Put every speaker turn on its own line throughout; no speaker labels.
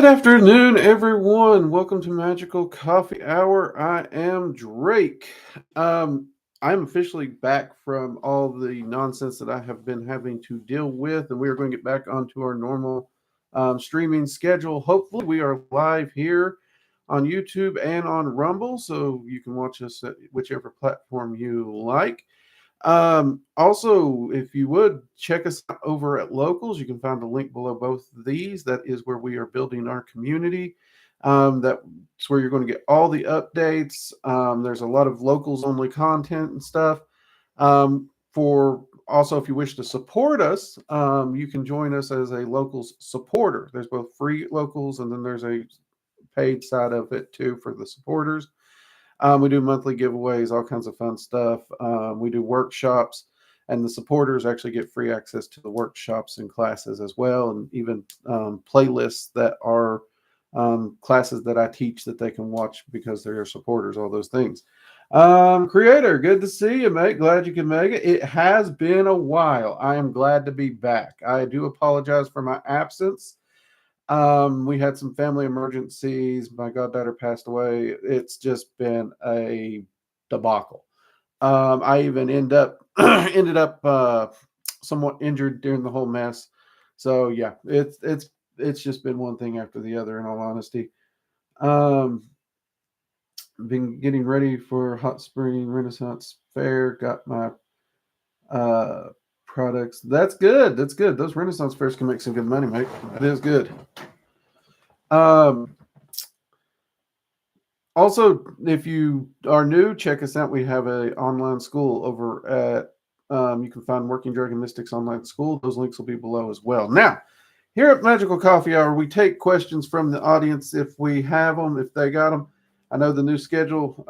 Good afternoon, everyone. Welcome to Magical Coffee Hour. I am Drake. I'm officially back from all the nonsense that I have been having to deal with, and we are going to get back onto our normal streaming schedule. Hopefully, we are live here on YouTube and on Rumble, so you can watch us at whichever platform you like. Also, if you would check us out over at Locals, you can find a link below both of these. That is where we are building our community. That's where you're going to get all the updates. There's a lot of locals only content and stuff. For also, if you wish to support us, you can join us as a locals supporter. There's both free locals and then there's a paid side of it too for the supporters. We do monthly giveaways, all kinds of fun stuff. We do workshops, and the supporters actually get free access to the workshops and classes as well, and even playlists that are classes that I teach that they can watch because they're supporters, all those things. Creator, good to see you, mate. Glad you can make it. It has been a while. I am glad to be back. I do apologize for my absence. We had some family emergencies. My goddaughter passed away. It's just been a debacle. I even ended up somewhat injured during the whole mess. So yeah, it's just been one thing after the other. In all honesty, um, been getting ready for Hot Spring Renaissance Fair. Got my uh products. That's good. That's good. Those Renaissance fairs can make some good money, mate. That is good. Um, Also, if you are new, check us out. We have a online school over at you can find Working Dragon Mystics Online School. Those links will be below as well. Now, here at Magical Coffee Hour, we take questions from the audience if we have them, if they got them. I know the new schedule,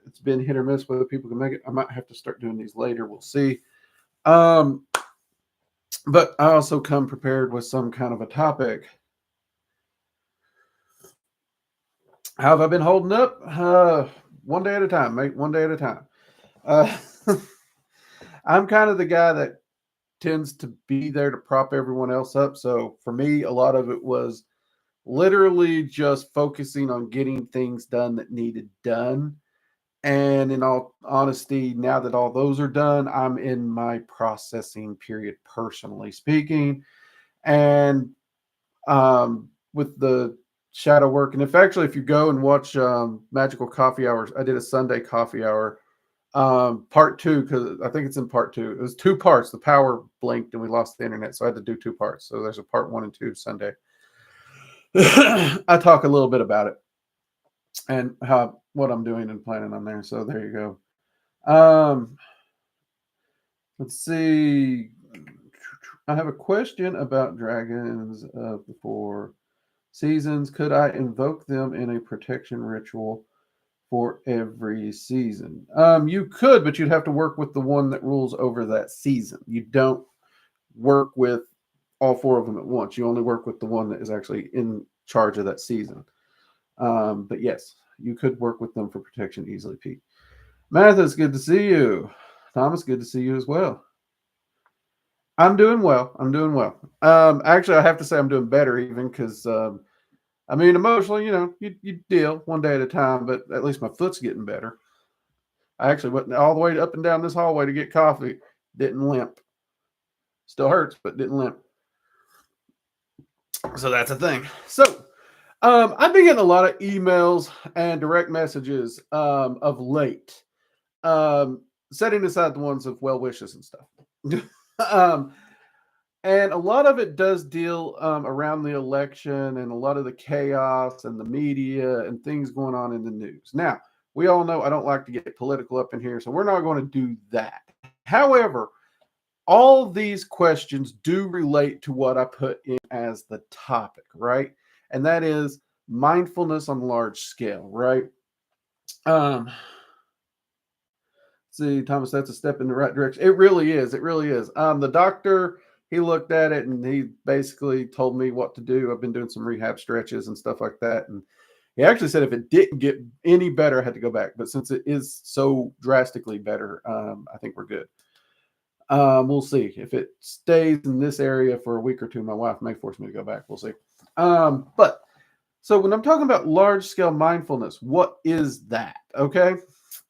it's been hit or miss whether people can make it. I might have to start doing these later. We'll see. Um, but I also come prepared with some kind of a topic. How have I been holding up? One day at a time, mate. One day at a time. Uh, I'm kind of the guy that tends to be there to prop everyone else up. So for me, a lot of it was literally just focusing on getting things done that needed done. And in all honesty, now that all those are done, I'm in my processing period, personally speaking. And with the shadow work, and if you go and watch Magical Coffee Hours, I did a Sunday coffee hour part two, because I think it's in part two. It was two parts. The power blinked and we lost the internet, so I had to do two parts. So there's a part 1 and 2 Sunday. I talk a little bit about it and how what I'm doing and planning on there. So there you go. Let's see. I have a question about dragons of the 4 seasons. Could I invoke them in a protection ritual for every season? You could, but you'd have to work with the one that rules over that season. You don't work with all 4 of them at once. You only work with the one that is actually in charge of that season. But yes, you could work with them for protection easily, Pete. Mathis, good to see you. Thomas, good to see you as well. I'm doing well. I'm doing well. Actually, I have to say I'm doing better even because I mean, emotionally, you deal one day at a time, but at least my foot's getting better. I actually went all the way up and down this hallway to get coffee. Didn't limp. Still hurts, but didn't limp. So that's a thing. So I've been getting a lot of emails and direct messages of late, setting aside the ones of well wishes and stuff. um, and a lot of it does deal around the election and a lot of the chaos and the media and things going on in the news. Now, we all know I don't like to get political up in here, so we're not going to do that. However, all these questions do relate to what I put in as the topic, right? And that is mindfulness on large scale, right? Um, see, Thomas, that's a step in the right direction. It really is. It really is. The doctor, he looked at it and he basically told me what to do. I've been doing some rehab stretches and stuff like that. And he actually said if it didn't get any better, I had to go back. But since it is so drastically better, I think we're good. We'll see. If it stays in this area for a week or two, my wife may force me to go back. We'll see. But So when I'm talking about large scale mindfulness, what is that? Okay.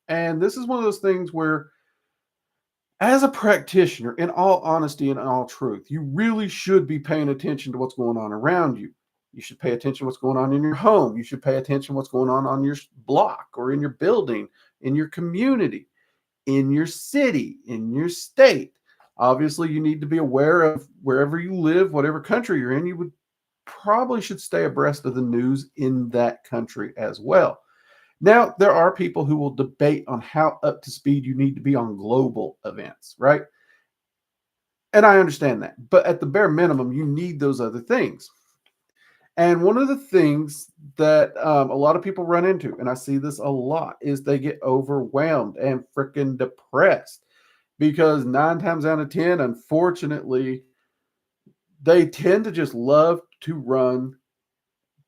And this is one of those things where, as a practitioner, in all honesty and in all truth, you really should be paying attention to what's going on around you. You should pay attention to what's going on in your home. You should pay attention to what's going on your block or in your building, in your community, in your city, in your state. Obviously, you need to be aware of wherever you live, whatever country you're in. You would probably should stay abreast of the news in that country as well. Now, there are people who will debate on how up to speed you need to be on global events, right? And I understand that. But at the bare minimum, you need those other things. And one of the things that a lot of people run into, and I see this a lot, is they get overwhelmed and freaking depressed because 9 times out of 10, unfortunately, they tend to just love to run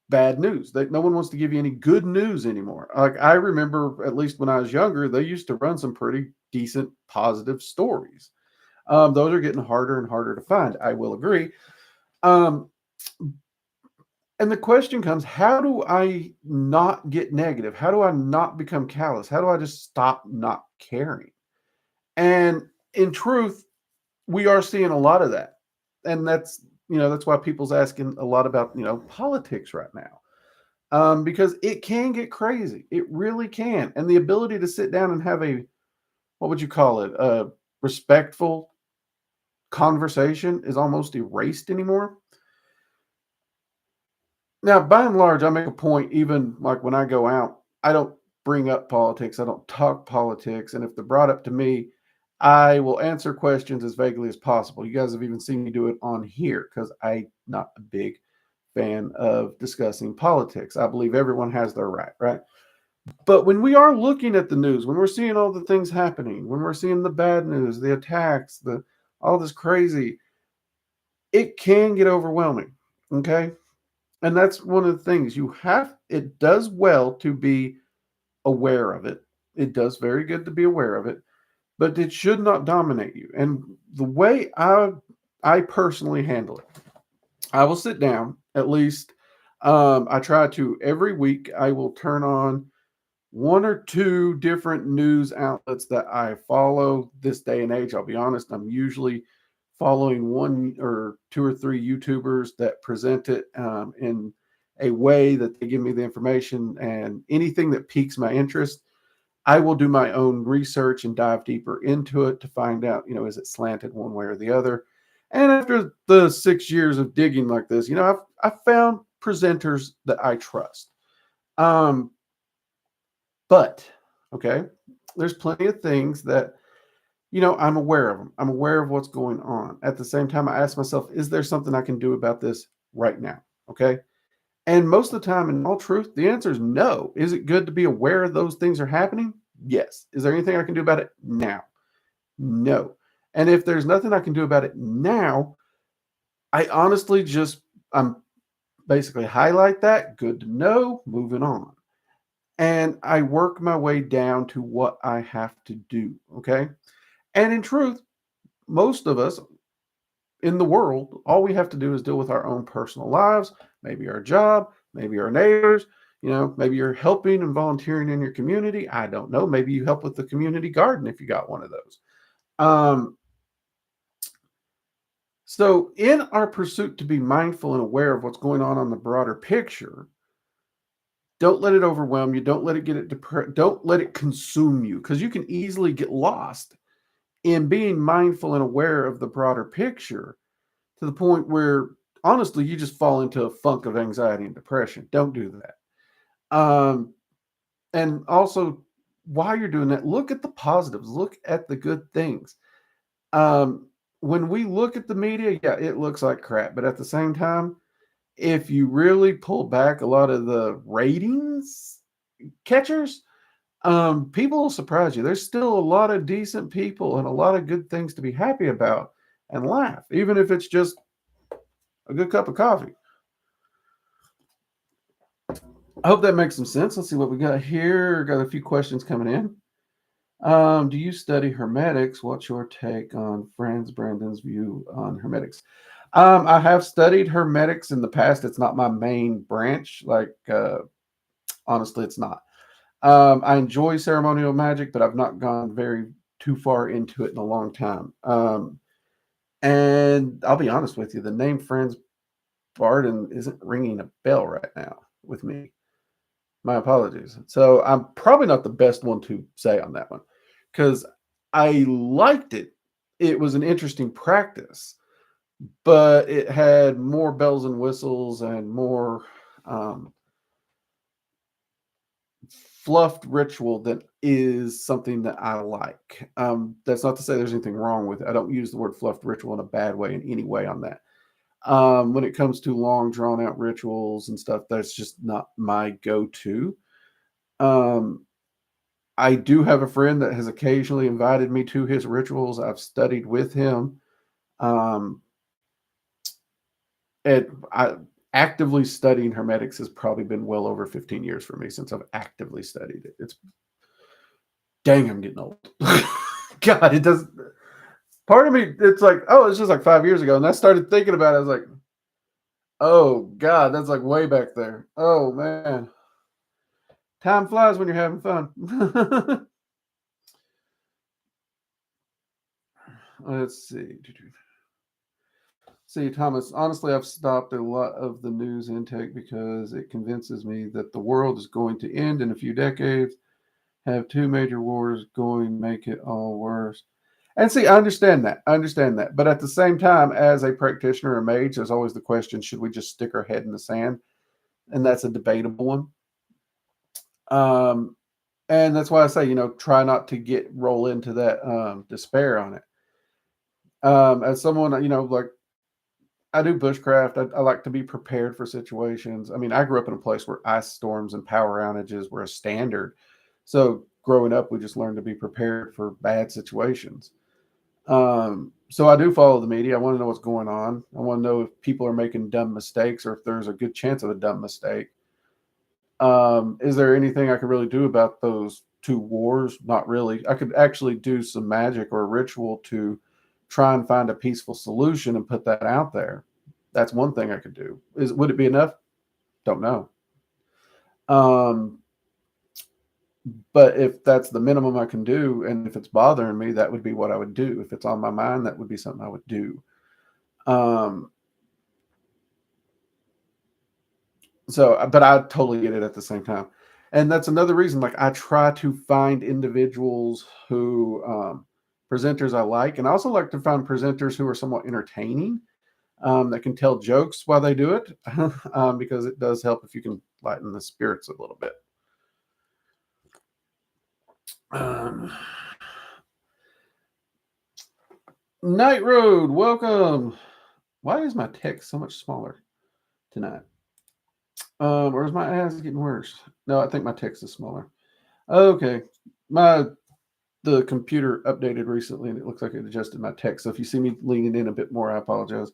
bad news. No one wants to give you any good news anymore. Like I remember, at least when I was younger, they used to run some pretty decent, positive stories. Those are getting harder and harder to find. I will agree. Um, and the question comes: how do I not get negative? How do I not become callous? How do I just stop not caring? And in truth, we are seeing a lot of that, and that's why people's asking a lot about politics right now. Because it can get crazy. It really can. And the ability to sit down and have what would you call it? A respectful conversation is almost erased anymore. Now, by and large, I make a point, even like when I go out, I don't bring up politics. I don't talk politics. And if they're brought up to me, I will answer questions as vaguely as possible. You guys have even seen me do it on here because I'm not a big fan of discussing politics. I believe everyone has their right? But when we are looking at the news, when we're seeing all the things happening, when we're seeing the bad news, the attacks, the all this crazy, it can get overwhelming. Okay. And that's one of the things it does well to be aware of it. It does very good to be aware of it, but it should not dominate you. And the way I personally handle it, I will sit down at least. I try to every week. I will turn on one or two different news outlets that I follow this day and age. I'll be honest, I'm usually following one or two or three YouTubers that present it in a way that they give me the information, and anything that piques my interest, I will do my own research and dive deeper into it to find out, is it slanted one way or the other. And after the 6 years of digging like this, I've found presenters that I trust. Um, but okay, there's plenty of things that I'm aware of them. I'm aware of what's going on. At the same time, I ask myself, is there something I can do about this right now? Okay. And most of the time, in all truth, the answer is no. Is it good to be aware those things are happening? Yes. Is there anything I can do about it now? No. And if there's nothing I can do about it now, I honestly I'm basically highlight that. Good to know. Moving on. And I work my way down to what I have to do. Okay. And in truth, most of us in the world, all we have to do is deal with our own personal lives, maybe our job, maybe our neighbors, maybe you're helping and volunteering in your community. I don't know. Maybe you help with the community garden if you got one of those. So in our pursuit to be mindful and aware of what's going on the broader picture, don't let it overwhelm you. Don't let it don't let it consume you, because you can easily get lost in being mindful and aware of the broader picture to the point where honestly you just fall into a funk of anxiety and depression. Don't do that. And also, while you're doing that, look at the positives, look at the good things. When we look at the media, yeah, it looks like crap, but at the same time, if you really pull back a lot of the ratings catchers, people will surprise you. There's still a lot of decent people and a lot of good things to be happy about and laugh, even if it's just a good cup of coffee. I hope that makes some sense. Let's see what we got here. Got a few questions coming in. Do you study hermetics? What's your take on Franz Brandon's view on hermetics? I have studied hermetics in the past. It's not my main branch. Like, honestly, it's not. I enjoy ceremonial magic, but I've not gone very too far into it in a long time. And I'll be honest with you, the name Franz Barden isn't ringing a bell right now with me. My apologies. So I'm probably not the best one to say on that one because I liked it. It was an interesting practice, but it had more bells and whistles and more fluffed ritual that is something that I like. That's not to say there's anything wrong with it. I don't use the word fluffed ritual in a bad way in any way on that. When it comes to long drawn out rituals and stuff, that's just not my go-to. Um, I do have a friend that has occasionally invited me to his rituals. I've studied with him. Um, actively studying hermetics has probably been well over 15 years for me since I've actively studied it. It's dang, I'm getting old. God, it does. Part of me, it's like, oh, it's just like 5 years ago. And I started thinking about it. I was like, oh, God, that's like way back there. Oh, man. Time flies when you're having fun. Let's see. See, Thomas, honestly, I've stopped a lot of the news intake because it convinces me that the world is going to end in a few decades, have two major wars going, make it all worse. And see, I understand that. I understand that. But at the same time, as a practitioner or mage, there's always the question, should we just stick our head in the sand? And that's a debatable one. And that's why I say, try not to roll into that despair on it. As someone, like I do bushcraft. I like to be prepared for situations. I mean, I grew up in a place where ice storms and power outages were a standard. So growing up, we just learned to be prepared for bad situations. So I do follow the media. I want to know what's going on. I want to know if people are making dumb mistakes or if there's a good chance of a dumb mistake. Is there anything I could really do about those two wars? Not really. I could actually do some magic or a ritual to try and find a peaceful solution and put that out there. That's one thing I could do. Would it be enough? Don't know. Um, but if that's the minimum I can do, and if it's bothering me, that would be what I would do. If it's on my mind, that would be something I would do. Um, but I totally get it at the same time. And that's another reason, like, I try to find individuals who, presenters I like, and I also like to find presenters who are somewhat entertaining, that can tell jokes while they do it, because it does help if you can lighten the spirits a little bit. Um, Night Road, welcome. Why is my text so much smaller tonight? Or is my ass getting worse? No, I think my text is smaller. Okay. The computer updated recently and it looks like it adjusted my text. So if you see me leaning in a bit more, I apologize.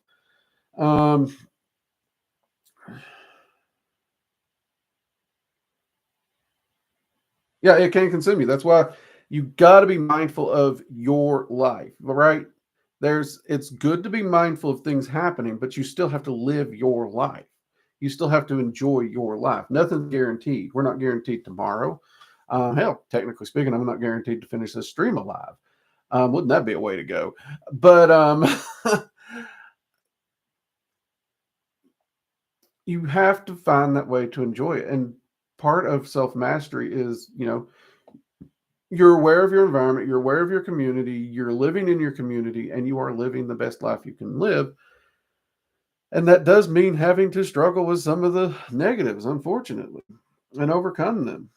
Yeah, it can consume you. That's why you got to be mindful of your life, right? It's good to be mindful of things happening, but you still have to live your life. You still have to enjoy your life. Nothing's guaranteed. We're not guaranteed tomorrow. Hell, technically speaking, I'm not guaranteed to finish this stream alive. Wouldn't that be a way to go? But you have to find that way to enjoy it. And part of self mastery is, you're aware of your environment, you're aware of your community, you're living in your community, and you are living the best life you can live. And that does mean having to struggle with some of the negatives, unfortunately, and overcome them.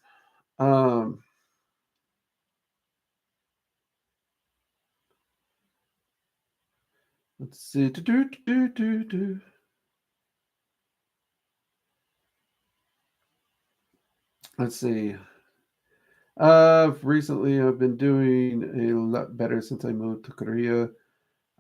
Let's see. Let's see. Recently, I've been doing a lot better since I moved to Korea.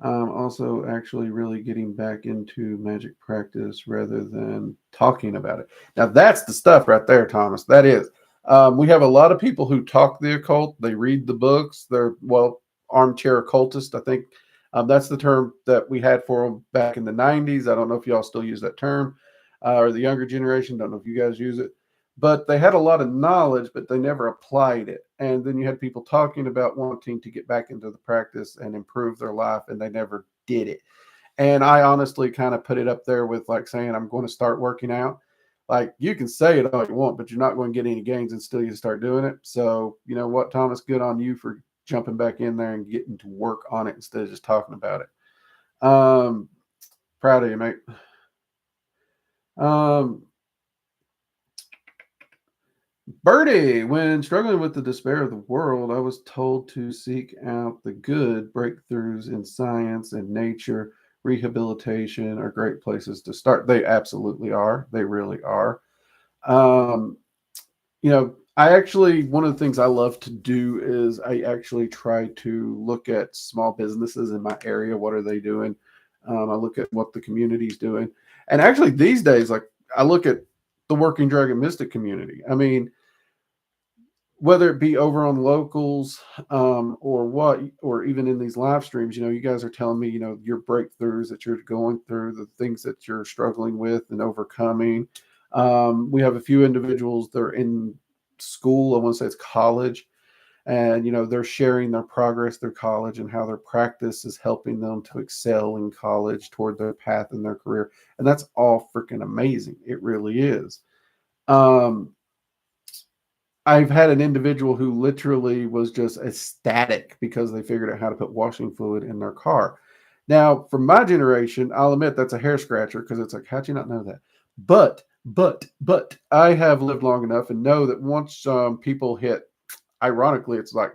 Also actually really getting back into magic practice rather than talking about it. Now that's the stuff right there, Thomas. That is. We have a lot of people who talk the occult. They read the books. They're, well, armchair occultist. I think that's the term that we had for them back in the 90s. I don't know if y'all still use that term, or the younger generation. Don't know if you guys use it. But they had a lot of knowledge, but they never applied it. And then you had people talking about wanting to get back into the practice and improve their life, and they never did it. And I honestly kind of put it up there with like saying, I'm going to start working out. Like, you can say it all you want, but you're not going to get any gains until you start doing it. So, you know what, Thomas, good on you for jumping back in there and getting to work on it instead of just talking about it. Proud of you, mate. Birdie, when struggling with the despair of the world, I was told to seek out the good. Breakthroughs in science and nature, rehabilitation are great places to start. They absolutely are. They really are. Um, I actually, one of the things I love to do is I actually try to look at small businesses in my area. What are they doing? I look at what the community's doing. And actually, these days, like, I look at the Working Dragon Mystic community. I mean, whether it be over on locals, or even in these live streams, you guys are telling me, your breakthroughs that you're going through, the things that you're struggling with and overcoming. We have a few individuals that are in school. I want to say it's college, and they're sharing their progress through college and how their practice is helping them to excel in college toward their path in their career. And that's all freaking amazing. It really is. I've had an individual who literally was just ecstatic because they figured out how to put washing fluid in their car. Now, from my generation, I'll admit that's a hair scratcher, because it's like, how'd you not know that? But I have lived long enough and know that once people hit, ironically, it's like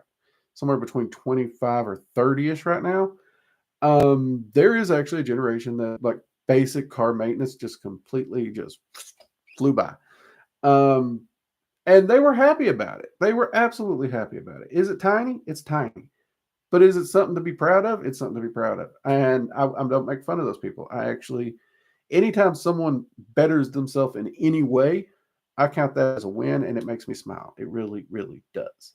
somewhere between 25 or 30-ish right now. There is actually a generation that, like, basic car maintenance just completely just flew by. And they were happy about it. They were absolutely happy about it. Is it tiny? It's tiny. But is it something to be proud of? It's something to be proud of. And I don't make fun of those people. I actually, anytime someone betters themselves in any way, I count that as a win, and it makes me smile. It really, really does.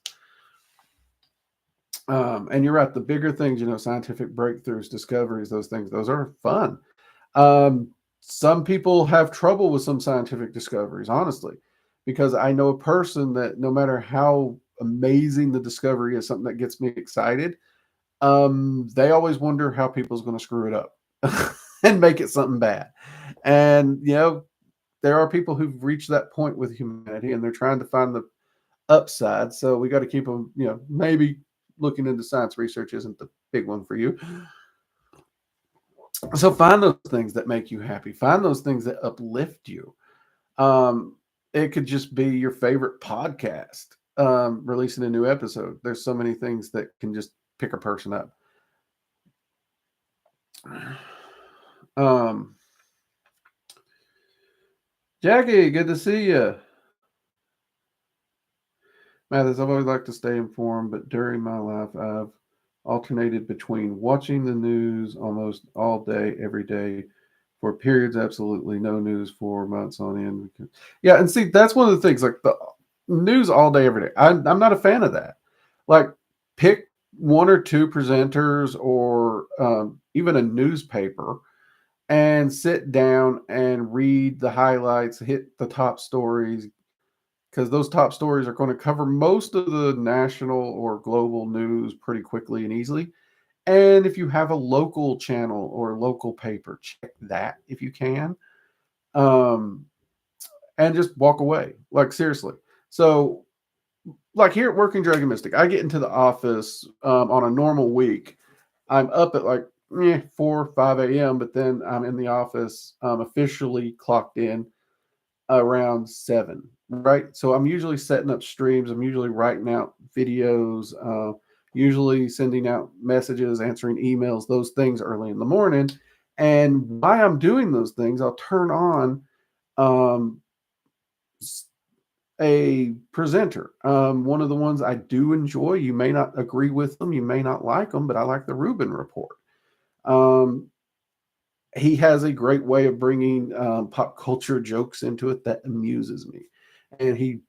And you're right. The bigger things, scientific breakthroughs, discoveries, those things, those are fun. Some people have trouble with some scientific discoveries, honestly, because I know a person that no matter how amazing the discovery is, something that gets me excited, they always wonder how people's going to screw it up and make it something bad. And, there are people who've reached that point with humanity, and they're trying to find the upside. So we got to keep them, maybe looking into science research isn't the big one for you. So find those things that make you happy. Find those things that uplift you. It could just be your favorite podcast, releasing a new episode. There's so many things that can just pick a person up. Jackie, good to see you. Mathis, I've always liked to stay informed, but during my life, I've alternated between watching the news almost all day, every day, for periods, absolutely no news for months on end. Yeah, and see, that's one of the things, like the news all day, every day. I'm not a fan of that. Like, pick one or two presenters, or even a newspaper, and sit down and read the highlights, hit the top stories, because those top stories are going to cover most of the national or global news pretty quickly and easily. And if you have a local channel or local paper, check that if you can. And just walk away. Like, seriously. So, like, here at Working Dragon Mystic, I get into the office on a normal week. I'm up at like 4, 5 a.m., but then I'm in the office officially clocked in around 7, right? So I'm usually setting up streams. I'm usually writing out videos, usually sending out messages, answering emails, those things early in the morning. And while I'm doing those things, I'll turn on a presenter. One of the ones I do enjoy, you may not agree with them, you may not like them, but I like the Rubin Report. He has a great way of bringing pop culture jokes into it that amuses me. And he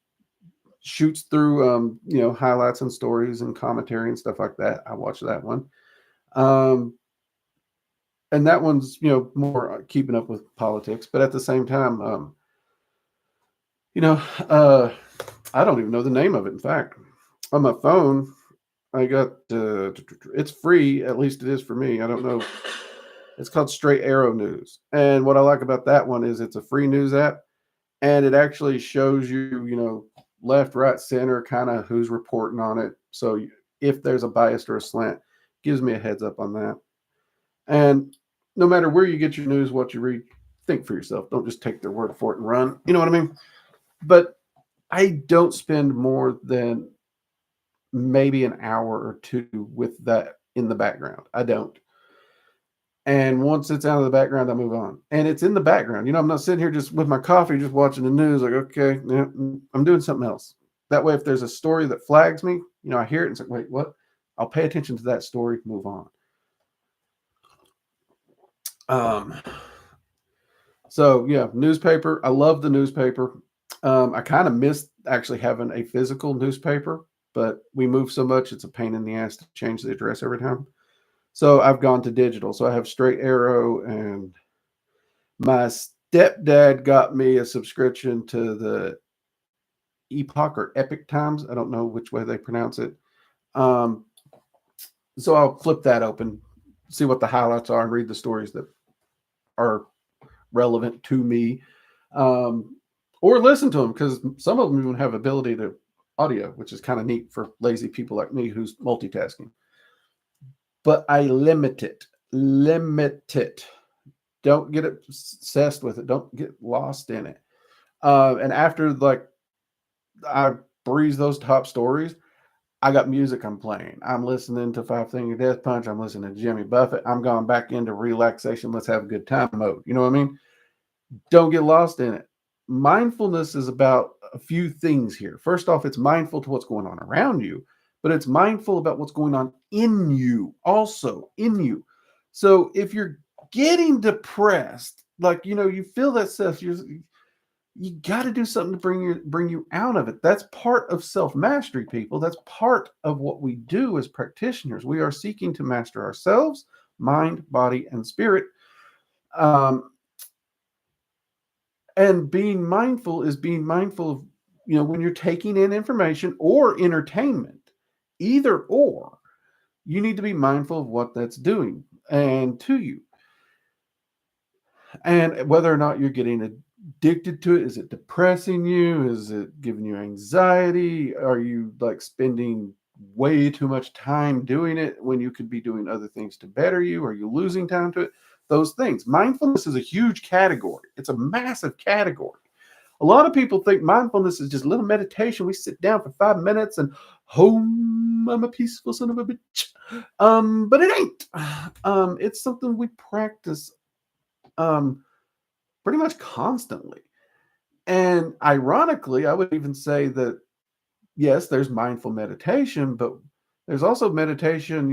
shoots through, highlights and stories and commentary and stuff like that. I watch that one. And that one's, more keeping up with politics. But at the same time, you know, uh, I don't even know the name of it. In fact, on my phone, I got it's free. At least it is for me. I don't know. It's called Straight Arrow News. And what I like about that one is it's a free news app, and it actually shows you, left, right, center, kind of who's reporting on it. So if there's a bias or a slant, gives me a heads up on that. And no matter where you get your news, what you read, think for yourself. Don't just take their word for it and run. You know what I mean? But I don't spend more than maybe an hour or two with that in the background. I don't. And once it's out of the background, I move on. And it's in the background. I'm not sitting here just with my coffee, just watching the news. Like, okay, yeah, I'm doing something else. That way, if there's a story that flags me, I hear it and it's like, wait, what? I'll pay attention to that story, move on. So yeah, newspaper. I love the newspaper. I kind of missed actually having a physical newspaper, but we move so much, it's a pain in the ass to change the address every time. So I've gone to digital. So I have Straight Arrow, and my stepdad got me a subscription to the Epoch or Epic Times. I don't know which way they pronounce it. So I'll flip that open, see what the highlights are, and read the stories that are relevant to me, or listen to them, because some of them even have ability to audio, which is kind of neat for lazy people like me who's multitasking. But I limit it. Don't get obsessed with it. Don't get lost in it. And after I breeze those top stories, I got music I'm playing. I'm listening to Five Finger Death Punch. I'm listening to Jimmy Buffett. I'm going back into relaxation. Let's have a good time mode. You know what I mean? Don't get lost in it. Mindfulness is about a few things here. First off, it's mindful to what's going on around you, but it's mindful about what's going on in you, also in you. So if you're getting depressed, you feel that stuff, you got to do something to bring you out of it. That's part of self-mastery, people. That's part of what we do as practitioners. We are seeking to master ourselves, mind, body, and spirit. And being mindful is being mindful of, when you're taking in information or entertainment, either or, you need to be mindful of what that's doing and to you. And whether or not you're getting addicted to it. Is it depressing you? Is it giving you anxiety? Are you spending way too much time doing it when you could be doing other things to better you? Are you losing time to it? Those things. Mindfulness is a huge category. It's a massive category. A lot of people think mindfulness is just a little meditation. We sit down for 5 minutes and home, I'm a peaceful son of a bitch. But it ain't. It's something we practice pretty much constantly. And ironically, I would even say that, yes, there's mindful meditation, but there's also meditation,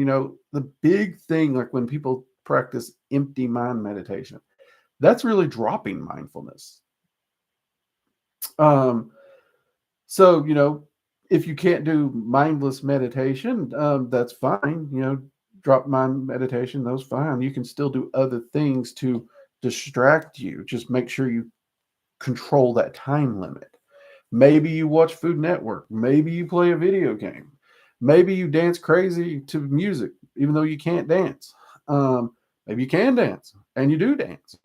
the big thing, like when people practice empty mind meditation, that's really dropping mindfulness. So, if you can't do mindless meditation, that's fine. Drop mind meditation, those fine. You can still do other things to distract you. Just make sure you control that time limit. Maybe you watch Food Network. Maybe you play a video game. Maybe you dance crazy to music, even though you can't dance. Maybe you can dance and you do dance.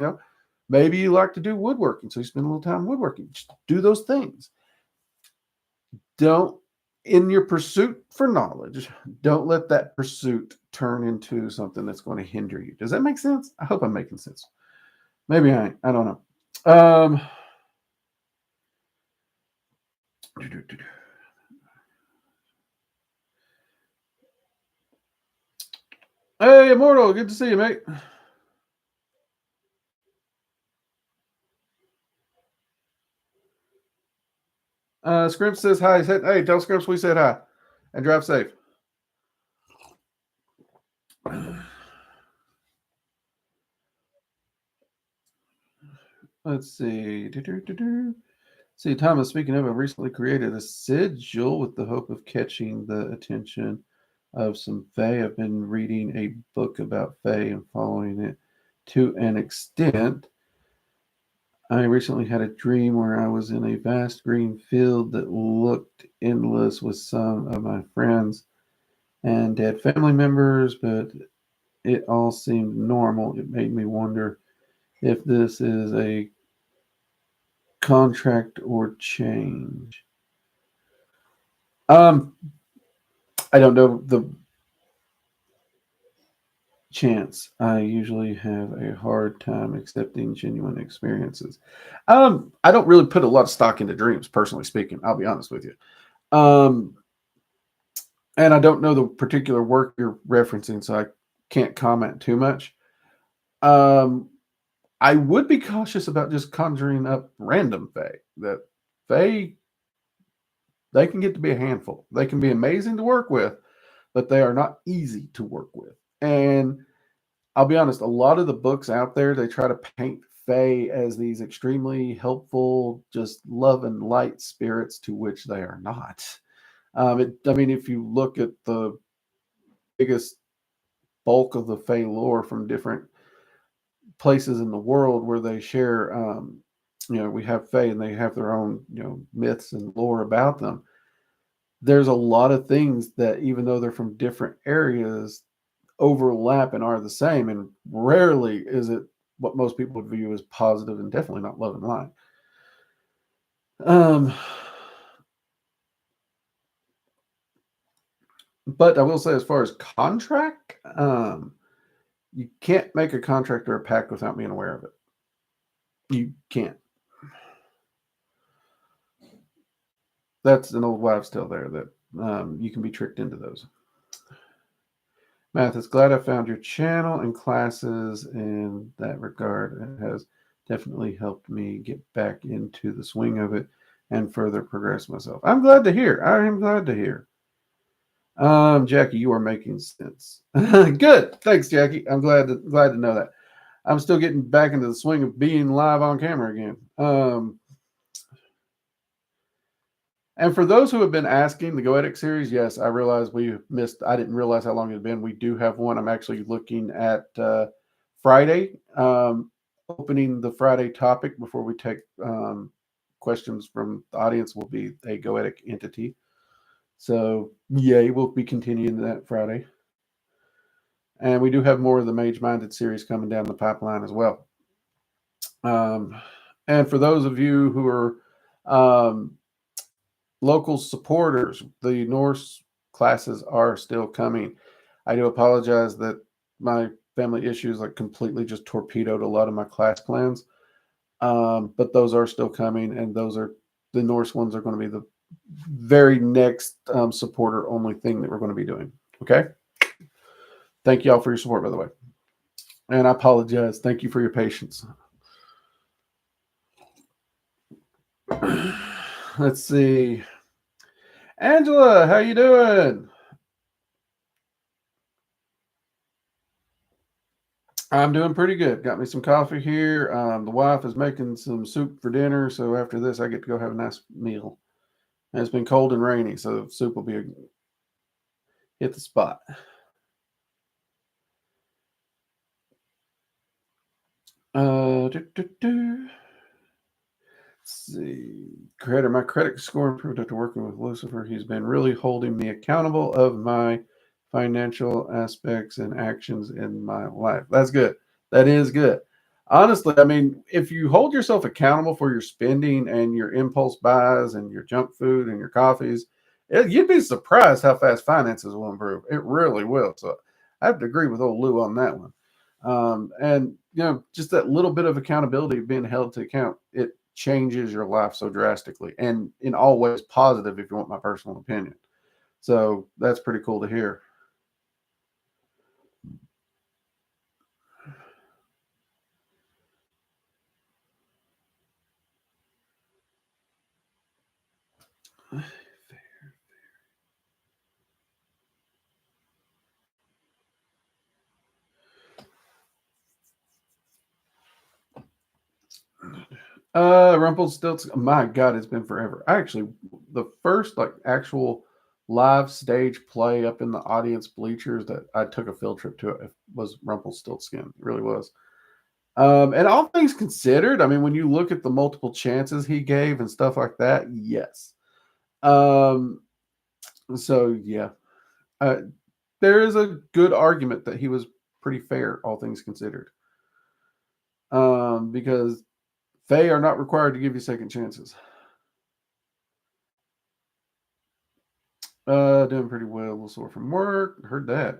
Maybe you like to do woodworking, so you spend a little time woodworking. Just do those things. In your pursuit for knowledge, don't let that pursuit turn into something that's going to hinder you. Does that make sense? I hope I'm making sense. Maybe I ain't. I don't know. Hey, Immortal, good to see you, mate. Scrimps says hi. Hey, tell Scrimps we said hi. And drive safe. Let's see. See, Thomas, speaking of, I recently created a sigil with the hope of catching the attention of some Fae. I've been reading a book about Fae and following it to an extent. I recently had a dream where I was in a vast green field that looked endless with some of my friends and had family members, but it all seemed normal. It made me wonder if this is a contract or change. Um, I don't know the chance. I usually have a hard time accepting genuine experiences. I don't really put a lot of stock into dreams, personally speaking. I'll be honest with you. Um, and I don't know the particular work you're referencing, so I can't comment too much. Um, I would be cautious about just conjuring up random fae. That fae, they can get to be a handful. They can be amazing to work with, but they are not easy to work with. And I'll be honest, a lot of the books out there, they try to paint fae as these extremely helpful, just love and light spirits, to which they are not. I mean, if you look at the biggest bulk of the fae lore from different places in the world where they share, we have fae and they have their own, myths and lore about them. There's a lot of things that, even though they're from different areas, overlap and are the same. And rarely is it what most people would view as positive, and definitely not love and light. Um, but I will say, as far as contract, you can't make a contract or a pact without being aware of it. You can't. That's an old wives' tale there, that you can be tricked into those. Math is glad I found your channel and classes in that regard. It has definitely helped me get back into the swing of it and further progress myself. I'm glad to hear. I am glad to hear. Jackie, you are making sense. Good. Thanks, Jackie. I'm glad to know that. I'm still getting back into the swing of being live on camera again. And for those who have been asking, the Goetic series, yes, I realized we missed. I didn't realize how long it had been. We do have one. I'm actually looking at Friday, opening the Friday topic before we take questions from the audience. Will be a Goetic entity. So, yay, we'll be continuing that Friday. And we do have more of the Mage Minded series coming down the pipeline as well. And for those of you who are local supporters, the Norse classes are still coming. I do apologize that my family issues like completely just torpedoed a lot of my class plans. But those are still coming, and those are the Norse ones are going to be the very next supporter only thing that we're going to be doing. Okay. Thank you all for your support, by the way. And I apologize. Thank you for your patience. Let's see. Angela, how you doing? I'm doing pretty good. Got me some coffee here. The wife is making some soup for dinner, so after this, I get to go have a nice meal. And it's been cold and rainy, so soup will be hit the spot. Let's see. My credit score improved after working with Lucifer. He's been really holding me accountable of my financial aspects and actions in my life. That's good. That is good. Honestly, I mean, if you hold yourself accountable for your spending and your impulse buys and your junk food and your coffees, you'd be surprised how fast finances will improve. It really will. So I have to agree with old Lou on that one. And just that little bit of accountability being held to account, it changes your life so drastically, and in all ways positive, if you want my personal opinion. So that's pretty cool to hear. Rumpelstiltskin. My God, it's been forever. Actually, the first like actual live stage play up in the audience bleachers that I took a field trip to it was Rumpelstiltskin. It really was. And all things considered, I mean, when you look at the multiple chances he gave and stuff like that, yes. Um, so yeah, uh, there is a good argument that he was pretty fair, all things considered. Because they are not required to give you second chances. Doing pretty well. A little sore from work. Heard that.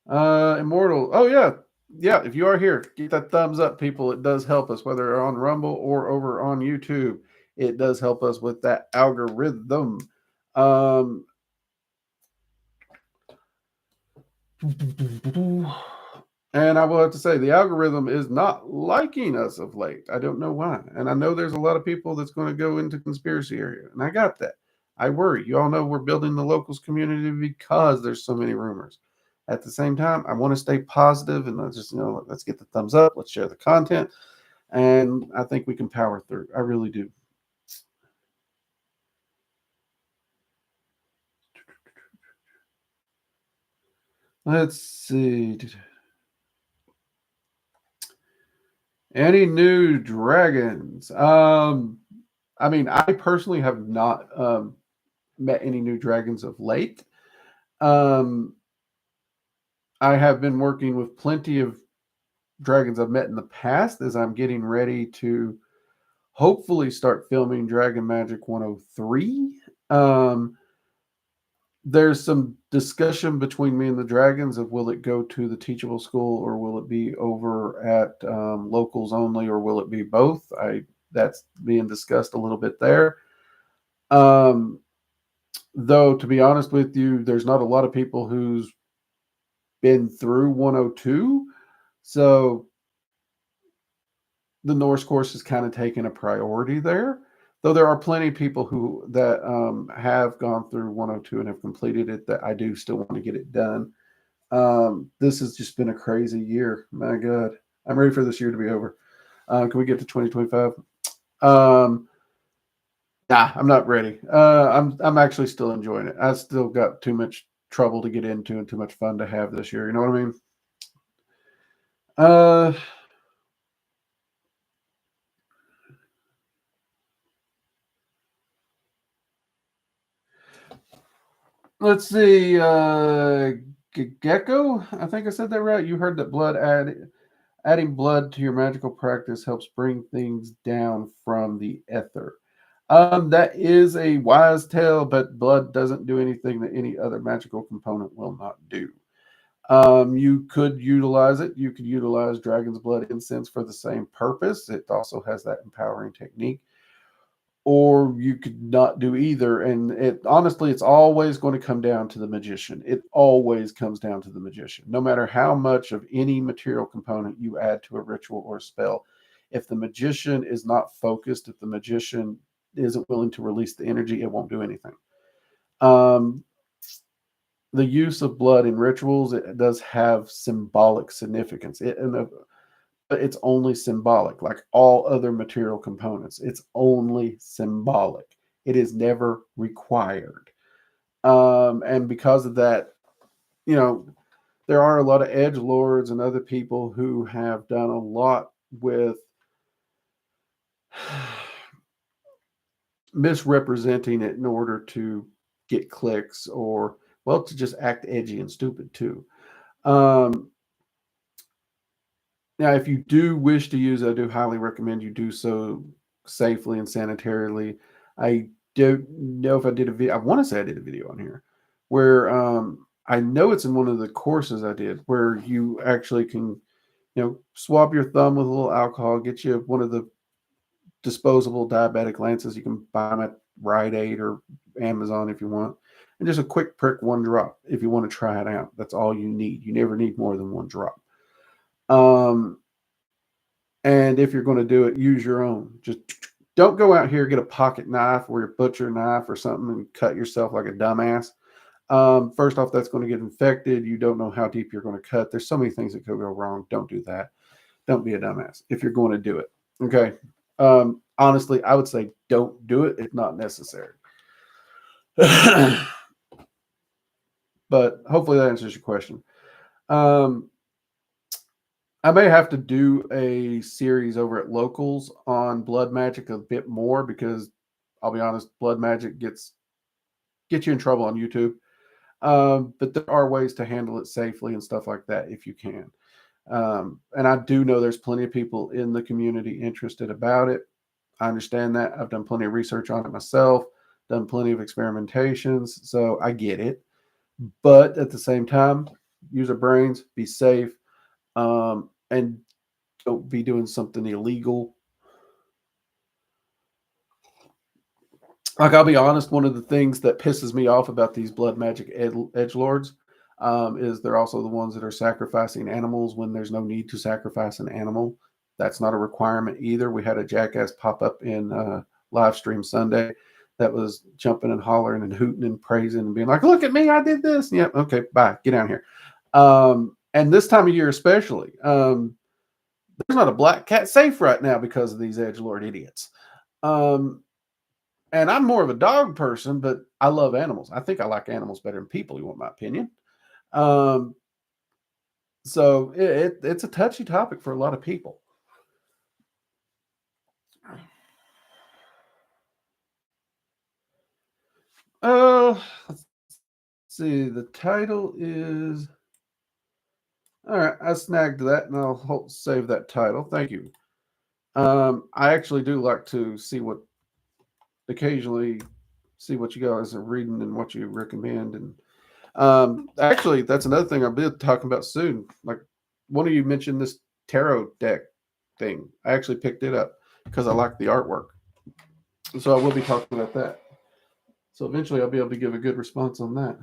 Immortal. Oh yeah, yeah. If you are here, get that thumbs up, people. It does help us, whether on Rumble or over on YouTube. It does help us with that algorithm. Um, and I will have to say, the algorithm is not liking us of late. I don't know why. And I know there's a lot of people that's going to go into conspiracy area. And I got that. I worry. You all know we're building the locals community because there's so many rumors. At the same time, I want to stay positive and let's just, let's get the thumbs up. Let's share the content. And I think we can power through. I really do. Let's see. Any new dragons? I mean, I personally have not met any new dragons of late. Um, I have been working with plenty of dragons I've met in the past as I'm getting ready to hopefully start filming Dragon Magic 103. There's some discussion between me and the dragons of will it go to the teachable school or will it be over at locals only or will it be both? That's being discussed a little bit there. Um, though to be honest with you, there's not a lot of people who's been through 102, so the Norse course is kind of taking a priority there. Though there are plenty of people who that have gone through 102 and have completed it, that I do still want to get it done. This has just been a crazy year. My God, I'm ready for this year to be over. Can we get to 2025? Um, nah, I'm not ready. I'm actually still enjoying it. I still got too much trouble to get into and too much fun to have this year. You know what I mean? Uh, let's see. Gecko. I think I said that right. You heard that adding blood to your magical practice helps bring things down from the ether. That is a wise tale, but blood doesn't do anything that any other magical component will not do. You could utilize it. You could utilize dragon's blood incense for the same purpose. It also has that empowering technique. Or you could not do either. And it honestly, it's always going to come down to the magician. It always comes down to the magician. No matter how much of any material component you add to a ritual or a spell, if the magician is not focused, if the magician isn't willing to release the energy, it won't do anything. Um, the use of blood in rituals, it does have symbolic significance. But it's only symbolic, like all other material components. It's only symbolic. It is never required. And because of that, you know, there are a lot of edge lords and other people who have done a lot with misrepresenting it in order to get clicks or, well, to just act edgy and stupid too. Um, Now, if you do wish to use it, I do highly recommend you do so safely and sanitarily. I don't know if I did a video. I want to say I did a video on here where I know it's in one of the courses I did where you actually can, swab your thumb with a little alcohol, get you one of the disposable diabetic lances. You can buy them at Rite Aid or Amazon if you want. And just a quick prick, one drop if you want to try it out. That's all you need. You never need more than one drop. Um, And if you're going to do it, use your own. Just don't go out here, get a pocket knife or your butcher knife or something and cut yourself like a dumbass. First off, that's going to get infected. You don't know how deep you're going to cut. There's so many things that could go wrong. Don't do that. Don't be a dumbass if you're going to do it. Okay. Honestly, I would say don't do it if not necessary. But hopefully that answers your question. Um, I may have to do a series over at Locals on blood magic a bit more because I'll be honest, blood magic get you in trouble on YouTube. But there are ways to handle it safely and stuff like that if you can. And I do know there's plenty of people in the community interested about it. I understand that. I've done plenty of research on it myself, done plenty of experimentations, so I get it. But at the same time, use your brains, be safe, and don't be doing something illegal. Like, I'll be honest, one of the things that pisses me off about these blood magic edge lords is they're also the ones that are sacrificing animals when there's no need to sacrifice an animal. That's not a requirement either. We had a jackass pop up in live stream Sunday that was jumping and hollering and hooting and praising and being like, "Look at me, I did this." Yeah, okay, bye, get down here. And this time of year especially, there's not a black cat safe right now because of these edgelord idiots. Um, and I'm more of a dog person, but I love animals. I think I like animals better than people. You want my opinion? Um, so it's a touchy topic for a lot of people. Let's see. The title is all right. I snagged that, and I'll save that title. Thank you. I actually do like to occasionally see what you guys are reading and what you recommend. And actually, that's another thing I'll be talking about soon. Like one of you mentioned this tarot deck thing. I actually picked it up because I like the artwork. So I will be talking about that. So eventually I'll be able to give a good response on that.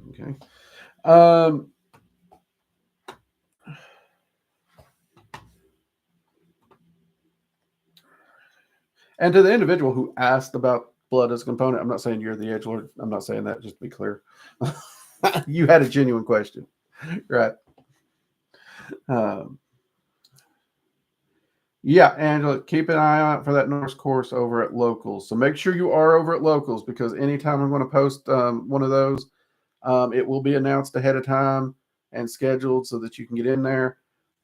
Okay. Um, and to the individual who asked about blood as a component, I'm not saying you're the edgelord. I'm not saying that, just to be clear. You had a genuine question. Right. Um, yeah, Angela, keep an eye out for that Norse course over at Locals. So make sure you are over at Locals because anytime I'm going to post one of those, it will be announced ahead of time and scheduled so that you can get in there.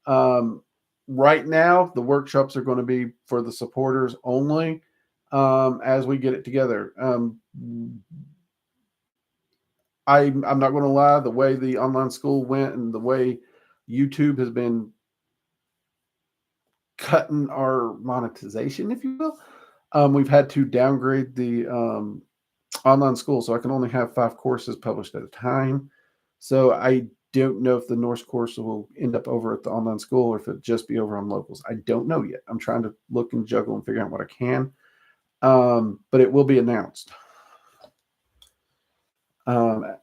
Um, right now, the workshops are going to be for the supporters only as we get it together. I'm not going to lie, the way the online school went and the way YouTube has been cutting our monetization, if you will, we've had to downgrade the online school. So I can only have 5 courses published at a time. So I don't know if the Norse course will end up over at the online school or if it just be over on Locals. I don't know yet. I'm trying to look and juggle and figure out what I can. But it will be announced.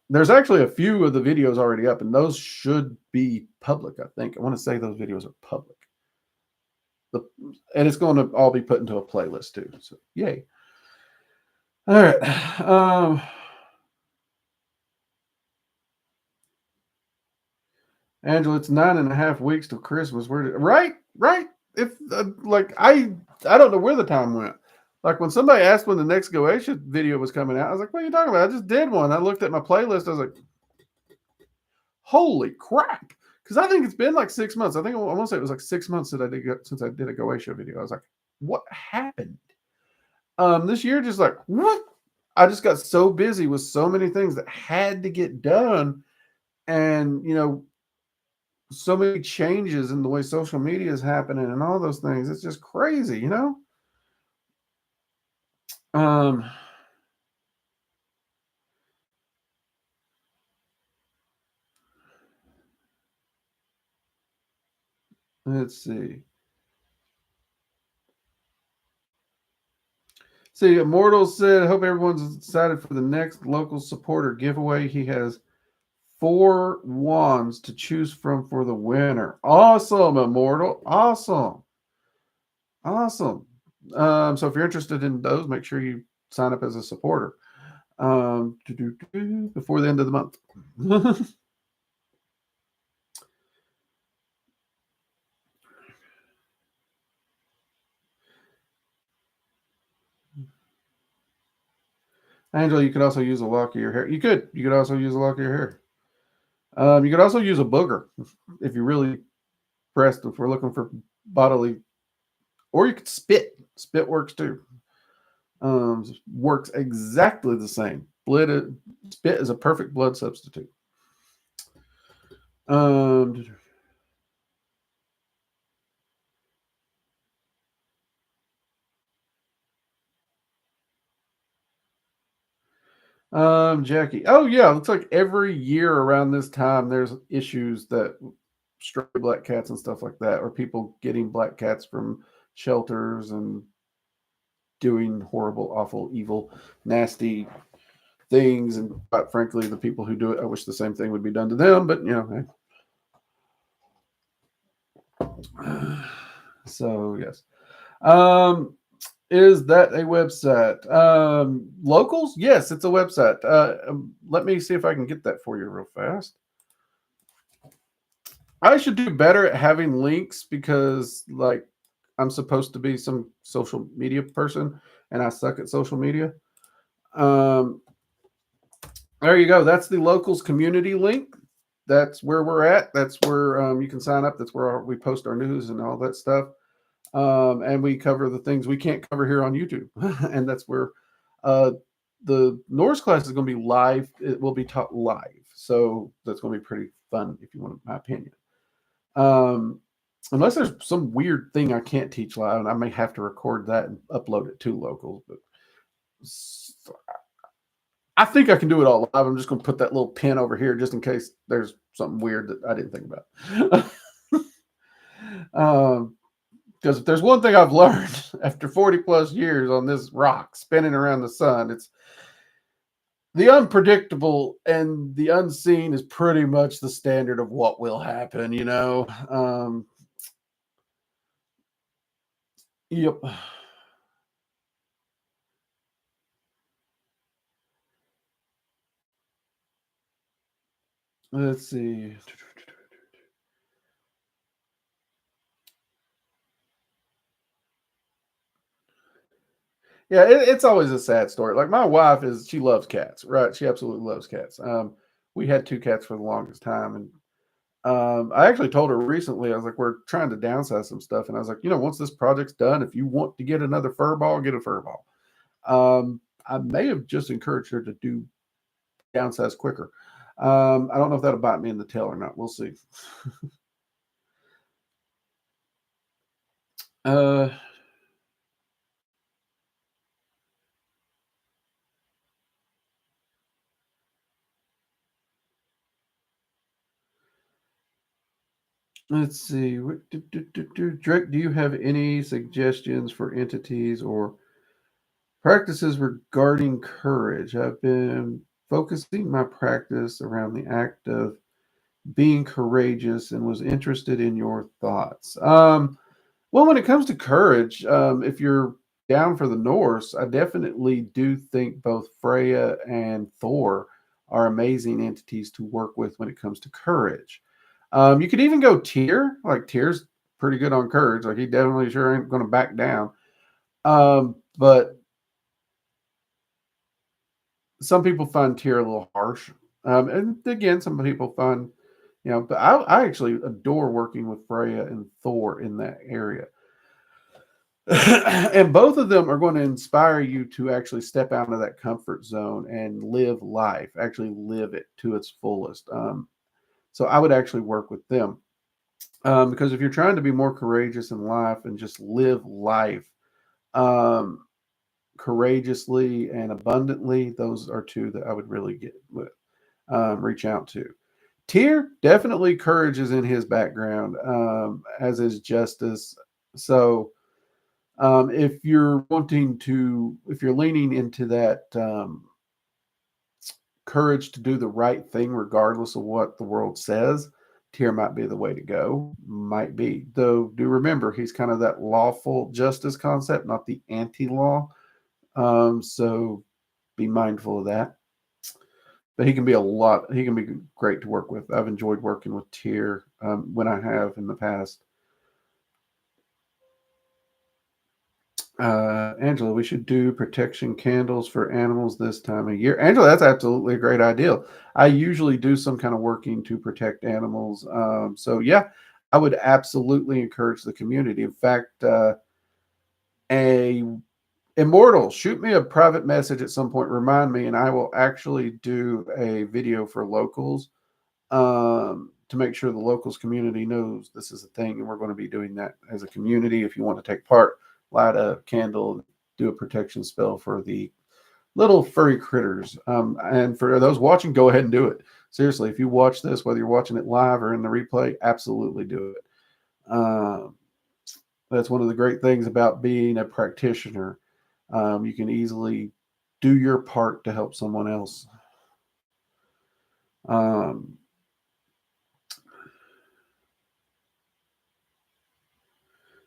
There's actually a few of the videos already up, and those should be public, I think. I want to say those videos are public. And it's going to all be put into a playlist too. So yay. All right. Angela, it's 9.5 weeks till Christmas. Right? If like I don't know where the time went. Like when somebody asked when the next Goetia video was coming out, I was like, "What are you talking about? I just did one." I looked at my playlist. I was like, "Holy crap!" Because I think it's been like 6 months. I think I want to say it was like 6 months since I did a Goetia video. I was like, "What happened?" This year, just like what? I just got so busy with so many things that had to get done, and so many changes in the way social media is happening and all those things. It's just crazy, you know? Um, let's see. See, Immortal said, I hope everyone's excited for the next local supporter giveaway. He has 4 wands to choose from for the winner. Awesome, Immortal. Awesome. Awesome. So if you're interested in those, make sure you sign up as a supporter before the end of the month. Angela, you could also use a lock of your hair. You could also use a lock of your hair. You could also use a booger if you're really pressed. If we're looking for bodily, or you could spit. Spit works too. Works exactly the same. Spit is a perfect blood substitute. Um, Jackie. Oh yeah, looks like every year around this time there's issues that stray black cats and stuff like that, or people getting black cats from shelters and doing horrible, awful, evil, nasty things. And quite frankly, the people who do it, I wish the same thing would be done to them. But so yes. Um, is that a website? Locals? Yes, it's a website. Let me see if I can get that for you real fast. I should do better at having links because, like, I'm supposed to be some social media person and I suck at social media. Um, there you go. That's the locals community link. That's where we're at. That's where you can sign up. That's where we post our news and all that stuff. And we cover the things we can't cover here on YouTube. And that's where uh, the Norse class is going to be live. It will be taught live. So that's going to be pretty fun, if you want my opinion. Unless there's some weird thing I can't teach live, and I may have to record that and upload it to locals. But I think I can do it all live. I'm just going to put that little pin over here just in case there's something weird that I didn't think about. Because if there's one thing I've learned after 40 plus years on this rock spinning around the sun, it's the unpredictable and the unseen is pretty much the standard of what will happen, Yep. Let's see. Yeah, it's always a sad story. Like my wife she loves cats, right? She absolutely loves cats. We had two cats for the longest time, and I actually told her recently. I was like, we're trying to downsize some stuff, and I was like, once this project's done, if you want to get another fur ball, get a fur ball. I may have just encouraged her to do downsize quicker. I don't know if that'll bite me in the tail or not. We'll see. uh, let's see. Drake, do you have any suggestions for entities or practices regarding courage? I've been focusing my practice around the act of being courageous and was interested in your thoughts. Well, when it comes to courage, if you're down for the Norse, I definitely do think both Freya and Thor are amazing entities to work with when it comes to courage. You could even go Tyr. Like Tyr's pretty good on courage. Like he definitely sure ain't going to back down. But some people find Tyr a little harsh. And again, some people find, but I actually adore working with Freya and Thor in that area. And both of them are going to inspire you to actually step out of that comfort zone and live life, actually live it to its fullest. So I would actually work with them because if you're trying to be more courageous in life and just live life um, courageously and abundantly, those are two that I would really reach out to. Tyr, definitely courage is in his background, as is justice. So if you're leaning into that courage to do the right thing, regardless of what the world says, Tyr might be the way to go. Might be. Though, do remember, he's kind of that lawful justice concept, not the anti law. So be mindful of that. But he can be great to work with. I've enjoyed working with Tyr when I have in the past. Angela, we should do protection candles for animals this time of year. Angela, that's absolutely a great idea. I usually do some kind of working to protect animals. So yeah, I would absolutely encourage the community. In fact, a Immortal, shoot me a private message at some point. Remind me, and I will actually do a video for locals to make sure the locals community knows this is a thing, and we're going to be doing that as a community. If you want to take part, light a candle, do a protection spell for the little furry critters. And for those watching, go ahead and do it. Seriously, if you watch this, whether you're watching it live or in the replay, absolutely do it. That's one of the great things about being a practitioner. You can easily do your part to help someone else.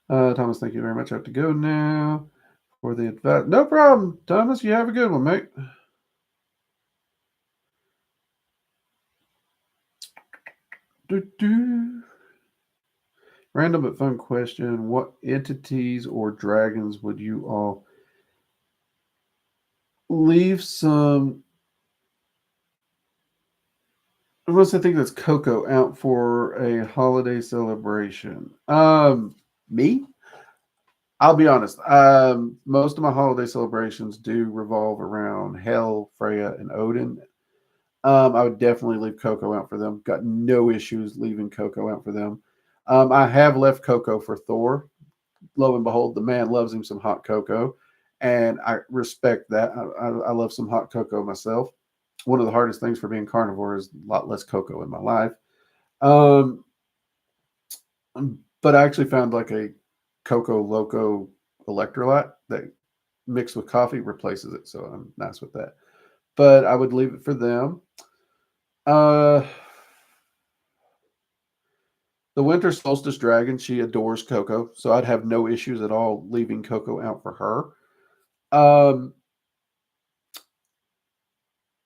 Thomas, thank you very much. I have to go now for the advice. No problem, Thomas. You have a good one, mate. Random but fun question. What entities or dragons would you all leave some? What's the thing that's cocoa out for a holiday celebration? Me? I'll be honest. Most of my holiday celebrations do revolve around Hel, Freya, and Odin. I would definitely leave Coco out for them. Got no issues leaving Coco out for them. I have left Coco for Thor. Lo and behold, the man loves him some hot cocoa, and I respect that. I love some hot cocoa myself. One of the hardest things for being carnivore is a lot less cocoa in my life. Um, but I actually found like a Coco Loco electrolyte that mixed with coffee replaces it, so I'm nice with that. But I would leave it for them. Uh, the Winter Solstice Dragon, she adores Coco, so I'd have no issues at all leaving Coco out for her. Um,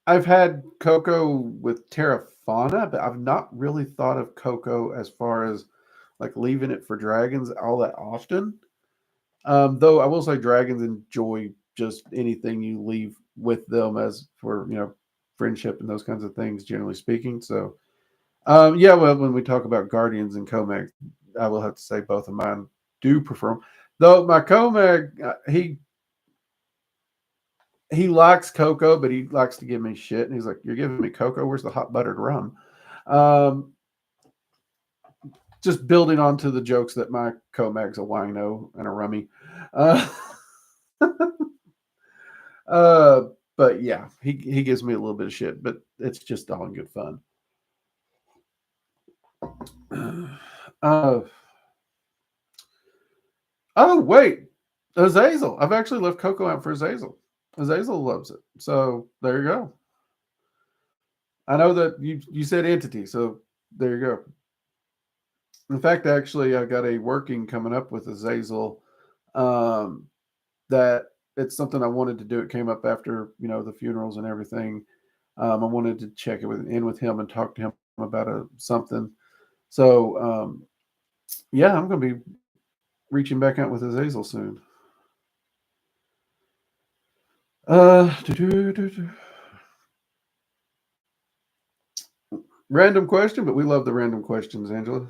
I've had Coco with Terra Fauna, but I've not really thought of Coco as far as like leaving it for dragons all that often. Though I will say dragons enjoy just anything you leave with them as for, friendship and those kinds of things, generally speaking. So, yeah, well, when we talk about guardians and Comag, I will have to say both of mine do prefer them. Though my Comag, he likes cocoa, but he likes to give me shit. And he's like, "You're giving me cocoa? Where's the hot buttered rum?" Um, just building onto the jokes that my Comag's a wino and a rummy. Uh, uh, but yeah, he gives me a little bit of shit, but it's just all in good fun. Uh, oh wait, Azazel. I've actually left Coco out for Azazel. Azazel loves it. So there you go. I know that you said entity, so there you go. In fact, actually, I got a working coming up with Azazel. Um, that it's something I wanted to do. It came up after the funerals and everything. I wanted to check it with him and talk to him about something. So yeah, I'm going to be reaching back out with Azazel soon. Random question, but we love the random questions, Angela.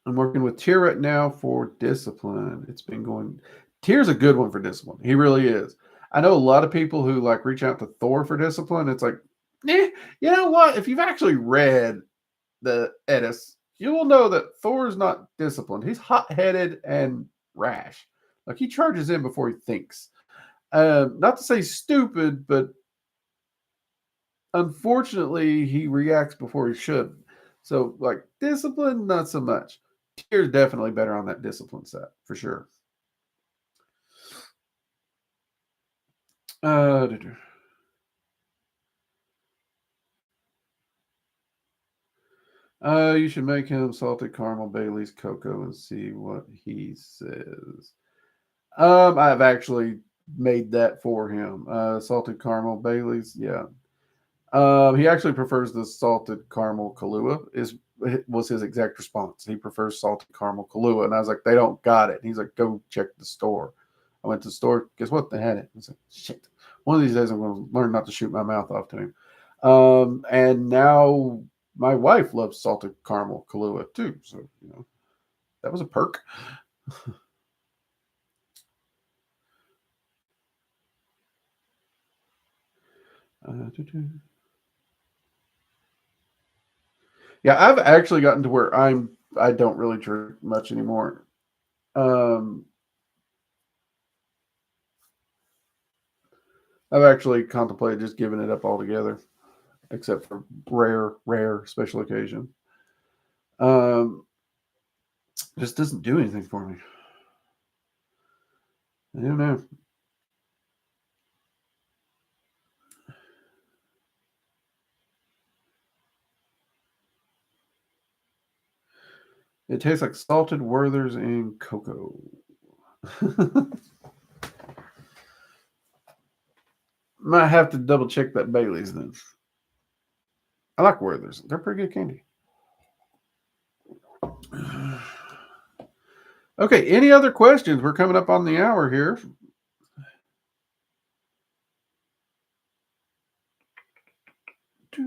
I'm working with Tier right now for discipline. It's been going. Tier's a good one for discipline. He really is. I know a lot of people who like reach out to Thor for discipline. It's like, you know what? If you've actually read the Edis, you will know that Thor's not disciplined. He's hot headed and rash. Like he charges in before he thinks. Not to say stupid, but unfortunately, he reacts before he should. So, like discipline, not so much. Tier's definitely better on that discipline set for sure. Uh, you should make him salted caramel Bailey's cocoa and see what he says. I've actually made that for him. Salted caramel Bailey's, yeah. He actually prefers the salted caramel Kahlua. Is was his exact response. He prefers salted caramel Kahlua. And I was like, they don't got it. And he's like, go check the store. I went to the store. Guess what? They had it. I was like, shit. One of these days I'm going to learn not to shoot my mouth off to him. And now my wife loves salted caramel Kahlua too. So, that was a perk. Yeah, I've actually gotten to where I don't really drink much anymore. I've actually contemplated just giving it up altogether, except for rare special occasion. Just doesn't do anything for me. I don't know. It tastes like salted Werther's and cocoa. Might have to double check that Bailey's then. I like Werther's. They're pretty good candy. Okay, any other questions? We're coming up on the hour here. See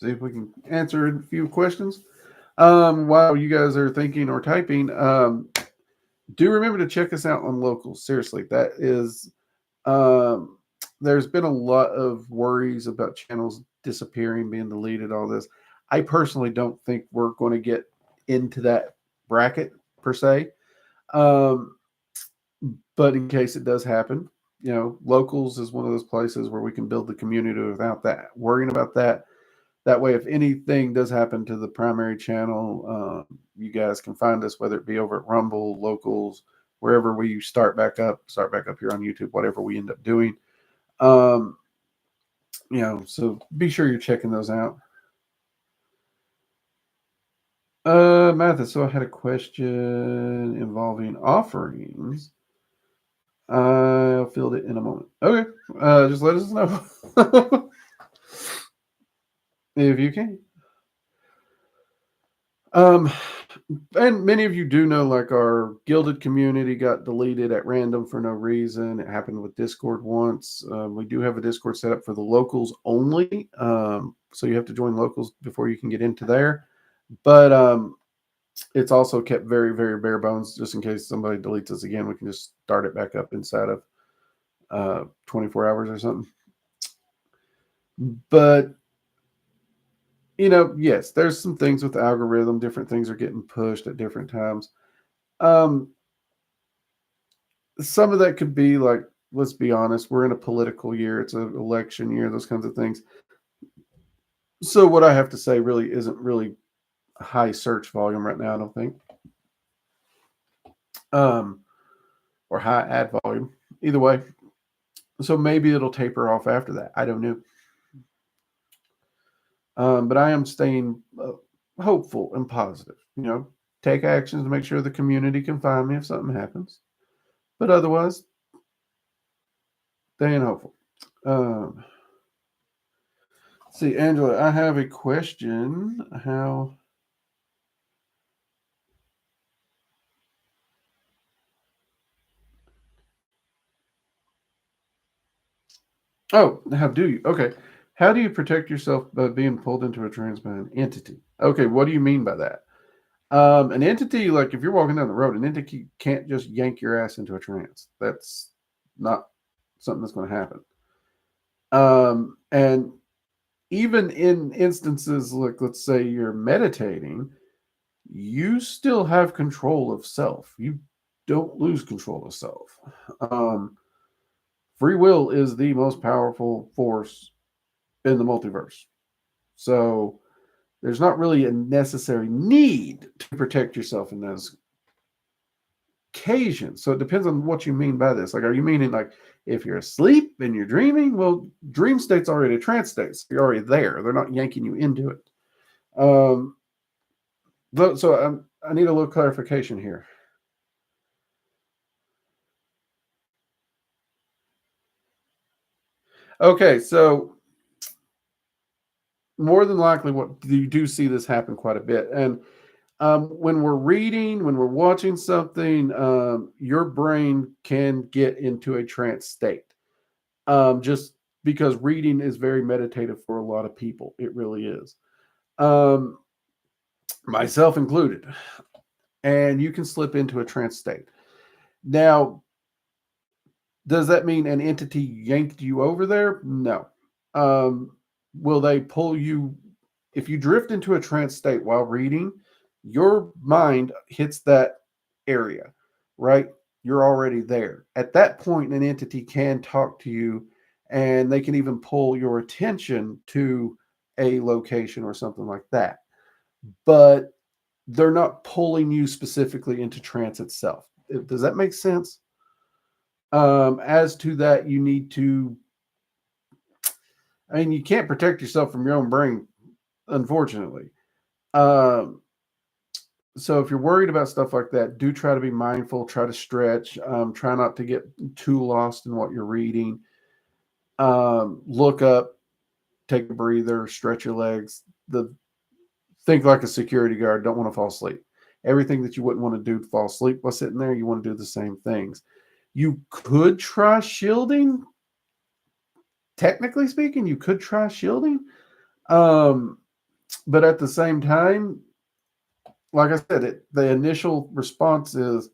if we can answer a few questions. While you guys are thinking or typing, do remember to check us out on Locals. Seriously, that is, there's been a lot of worries about channels disappearing, being deleted, all this. I personally don't think we're going to get into that bracket per se. But in case it does happen, Locals is one of those places where we can build the community without that worrying about that. That way, if anything does happen to the primary channel, you guys can find us, whether it be over at Rumble, Locals, wherever we start back up here on YouTube, whatever we end up doing. So be sure you're checking those out. Mathis, so I had a question involving offerings. I'll field it in a moment. Okay. Just let us know. If you can. And many of you do know, like, our gilded community got deleted at random for no reason. It happened with Discord once. We do have a Discord set up for the Locals only. So you have to join Locals before you can get into there. But it's also kept very, very bare bones, just in case somebody deletes us again. We can just start it back up inside of 24 hours or something. But yes, there's some things with the algorithm. Different things are getting pushed at different times. Some of that could be like, let's be honest, we're in a political year. It's an election year, those kinds of things. So what I have to say really isn't really high search volume right now, I don't think. Or high ad volume. Either way. So maybe it'll taper off after that. I don't know. But I am staying hopeful and positive. Take actions to make sure the community can find me if something happens. But otherwise, staying hopeful. See, Angela, I have a question. How do you? Okay. How do you protect yourself by being pulled into a trance by an entity? Okay, what do you mean by that? An entity, like if you're walking down the road, an entity can't just yank your ass into a trance. That's not something that's going to happen. And even in instances like, let's say you're meditating, you still have control of self. You don't lose control of self. Free will is the most powerful force in the multiverse. So there's not really a necessary need to protect yourself in those occasions. So it depends on what you mean by this. Like, are you meaning like if you're asleep and you're dreaming? Well, dream state's already a trance state. So you're already there. They're not yanking you into it. So I need a little clarification here. Okay, so more than likely, what you do see this happen quite a bit. And when we're reading, when we're watching something, your brain can get into a trance state. Just because reading is very meditative for a lot of people, it really is. Um, Myself included. And you can slip into a trance state. Now, does that mean an entity yanked you over there? No. Will they pull you? If you drift into a trance state while reading, your mind hits that area, right? You're already there. At that point, an entity can talk to you and they can even pull your attention to a location or something like that. But they're not pulling you specifically into trance itself. Does that make sense? As to that, you need to, I mean, you can't protect yourself from your own brain, unfortunately. Um, so if you're worried about stuff like that, do try to be mindful, try to stretch, try not to get too lost in what you're reading. Look up, take a breather, stretch your legs. Think like a security guard. Don't want to fall asleep. Everything that you wouldn't want to do to fall asleep while sitting there, you want to do the same things. You could try shielding. Technically speaking, you could try shielding. Um, but at the same time, like I said, the initial response is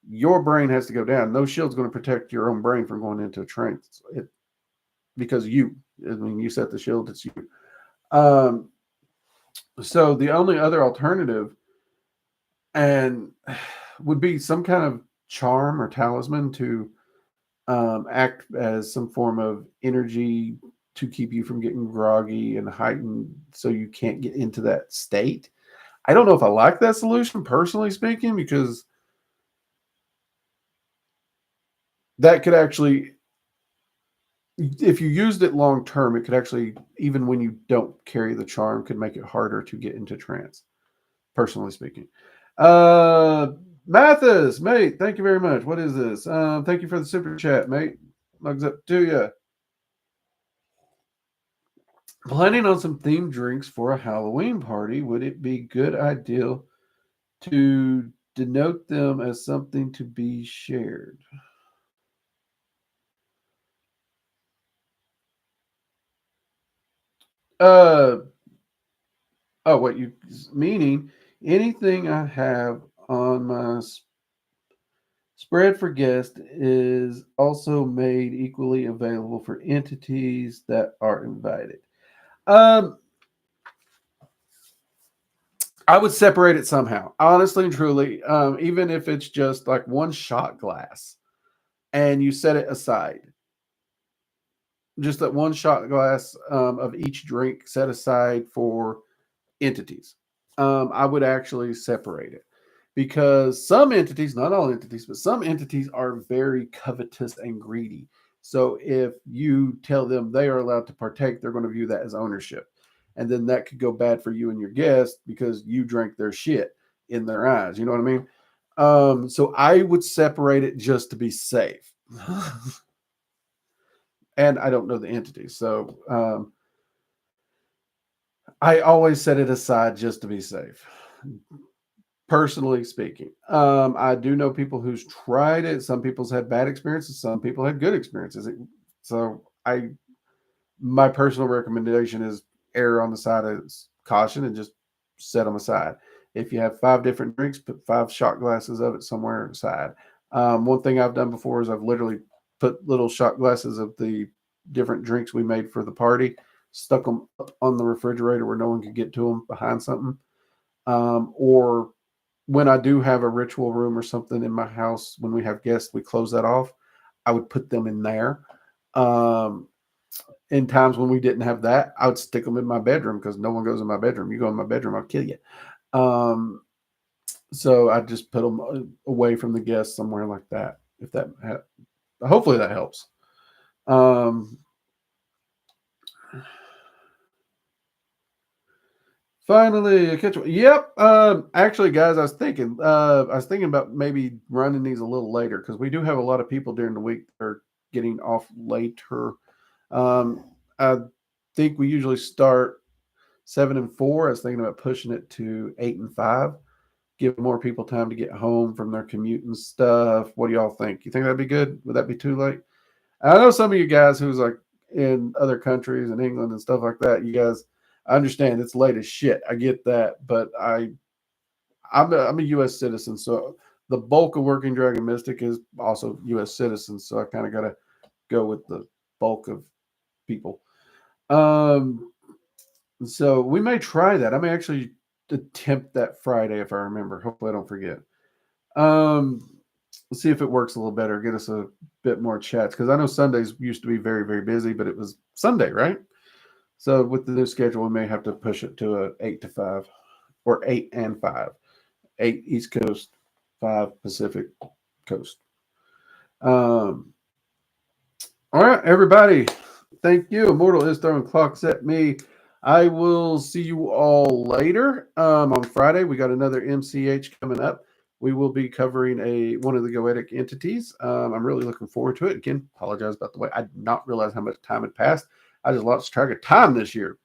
your brain has to go down. No shield's going to protect your own brain from going into a trance. Because I mean, you set the shield, it's you. Um, so the only other alternative and would be some kind of charm or talisman to act as some form of energy to keep you from getting groggy and heightened so you can't get into that state. I don't know if I like that solution, personally speaking, because that could actually, if you used it long term, it could actually, even when you don't carry the charm, could make it harder to get into trance, personally speaking. Uh, Mathis, mate, thank you very much. What is this? Thank you for the super chat, mate. Mugs up to you. Planning on some themed drinks for a Halloween party. Would it be good idea to denote them as something to be shared? Uh oh, what you meaning? Anything I have on my spread for guests is also made equally available for entities that are invited. Um, I would separate it somehow, honestly and truly. Even if it's just like one shot glass, and you set it aside, just that one shot glass of each drink set aside for entities. I would actually separate it because some entities, not all entities, but some entities are very covetous and greedy. So if you tell them they are allowed to partake, they're going to view that as ownership. And then that could go bad for you and your guest because you drank their shit in their eyes. You know what I mean? So I would separate it just to be safe. And I don't know the entity. So I always set it aside just to be safe. Personally speaking, I do know people who's tried it. Some people's had bad experiences. Some people had good experiences. So my personal recommendation is err on the side of caution and just set them aside. If you have 5 different drinks, put 5 shot glasses of it somewhere aside. One thing I've done before is I've literally put little shot glasses of the different drinks we made for the party, stuck them up on the refrigerator where no one could get to them behind something. Or when I do have a ritual room or something in my house, when we have guests, we close that off. I would put them in there. Um, in times when we didn't have that, I would stick them in my bedroom because no one goes in my bedroom. You go in my bedroom, I'll kill you. So I just put them away from the guests somewhere like that. If that, hopefully that helps. Um, Finally, a catch. Yep. Actually, guys, I was thinking about maybe running these a little later because we do have a lot of people during the week that are getting off later. I think we usually start 7 and 4. I was thinking about pushing it to 8 and 5. Give more people time to get home from their commute and stuff. What do y'all think? You think that'd be good? Would that be too late? I know some of you guys who's like in other countries in England and stuff like that. You guys, I understand it's late as shit. I get that, but I'm a U.S. citizen, so the bulk of Working Dragon Mystic is also U.S. citizens. So I kind of got to go with the bulk of people. So we may try that. I may actually attempt that Friday if I remember. Hopefully I don't forget. Let's see if it works a little better. Get us a bit more chats because I know Sundays used to be very, very busy, but it was Sunday, right? So with the new schedule, we may have to push it to a 8 to 5 or 8 and 5. 8 East Coast, 5 Pacific Coast. All right, everybody. Thank you. Immortal is throwing clocks at me. I will see you all later. On Friday, we got another MCH coming up. We will be covering one of the Goetic entities. I'm really looking forward to it. Again, apologize about the way. I did not realize how much time had passed. I just lost track of time this year.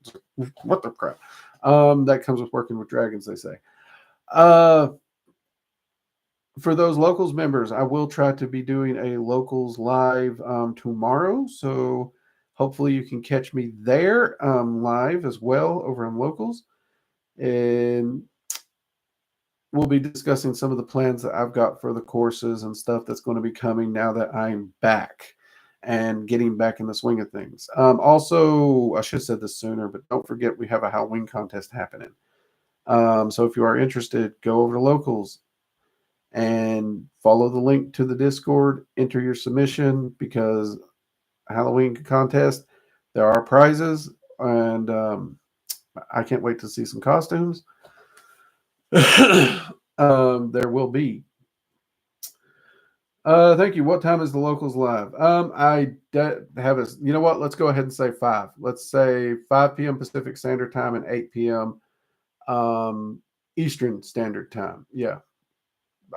What the crap? That comes with working with dragons, they say. For those locals members, I will try to be doing a locals live tomorrow. So hopefully you can catch me there live as well over on locals. And we'll be discussing some of the plans that I've got for the courses and stuff that's going to be coming now that I'm back and getting back in the swing of things. Also, I should have said this sooner, but don't forget we have a Halloween contest happening. So if you are interested, go over to locals and follow the link to the Discord, enter your submission because Halloween contest, there are prizes, and I can't wait to see some costumes. There will be. Thank you. What time is the locals live? I have a, you know what? Let's go ahead and say 5. Let's say 5 p.m. Pacific Standard Time and 8 p.m. Eastern Standard Time. Yeah.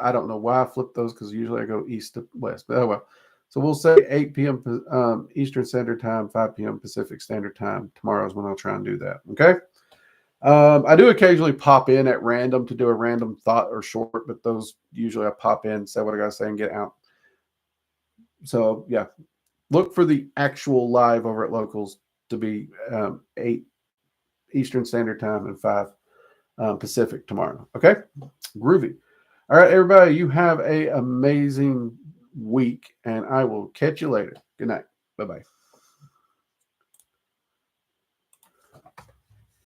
I don't know why I flipped those because usually I go east to west, but oh well. So we'll say 8 p.m. Eastern Standard Time, 5 p.m. Pacific Standard Time. Tomorrow is when I'll try and do that. Okay. I do occasionally pop in at random to do a random thought or short, but those usually I pop in, say what I got to say, and get out. So yeah, look for the actual live over at locals to be 8 Eastern Standard Time and 5 Pacific tomorrow. Okay. Groovy. All right, everybody, you have an amazing week, and I will catch you later. Good night. Bye-bye.